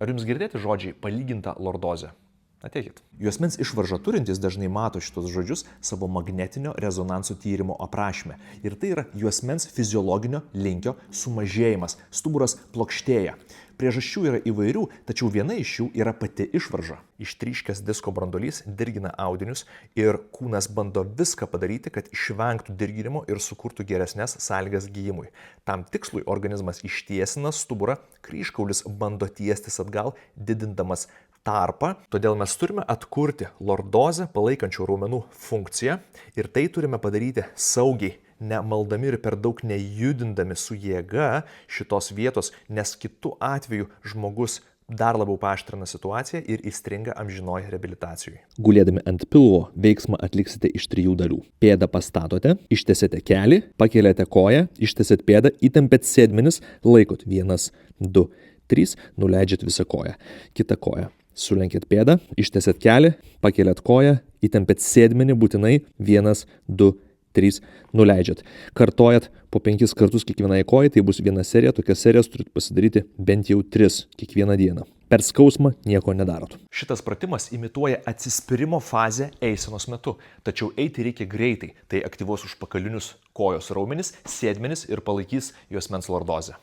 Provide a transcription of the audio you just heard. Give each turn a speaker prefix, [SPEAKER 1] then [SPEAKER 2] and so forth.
[SPEAKER 1] Ar jums girdėti žodžiai palyginta lordozė? Ateikit.
[SPEAKER 2] Juosmens išvaržą turintys dažnai mato šitos žodžius savo magnetinio rezonanso tyrimo aprašyme. Ir tai yra juosmens fiziologinio linkio sumažėjimas. Stuburas plokštėja. Priežasčių yra įvairių, tačiau viena iš jų yra pati išvarža.
[SPEAKER 1] Ištryškęs disko branduolys dirgina audinius ir kūnas bando viską padaryti, kad išvengtų dirginimo ir sukurtų geresnės sąlygas gijimui. Tam tikslui organizmas ištiesina stuburą, kryžkaulis bando tiestis atgal, didindamas tarpą, todėl mes turime atkurti lordozę palaikančių raumenų funkciją ir tai turime padaryti saugiai, nemaldami ir per daug nejudindami su jėga šitos vietos, nes kitu atveju žmogus dar labiau paaštrina situaciją ir įstringa amžinoj reabilitacijai.
[SPEAKER 2] Gulėdami ant pilvo veiksmą atliksite iš 3 dalių. Pėdą pastatote, ištiesiate kelį, pakeliate koją, ištiesiat pėdą, įtempėt sėdmenis, laikot 1, 2, 3, nuleidžiat visą koją. Kita koja. Sulenkėt pėdą, ištiesiat kelią, pakeliat koją, įtempėt sėdmenį būtinai 1, 2, 3, nuleidžiat. Kartojat po 5 kartus kiekvienai kojai, tai bus viena serija, tokias serijas turit pasidaryti bent jau 3 kiekvieną dieną. Per skausmą nieko nedarot.
[SPEAKER 1] Šitas pratimas imituoja atsispyrimo fazę eisenos metu, tačiau eiti reikia greitai, tai aktyvuos užpakalinius kojos raumenis, sėdmenis ir palaikys juosmens lordozę.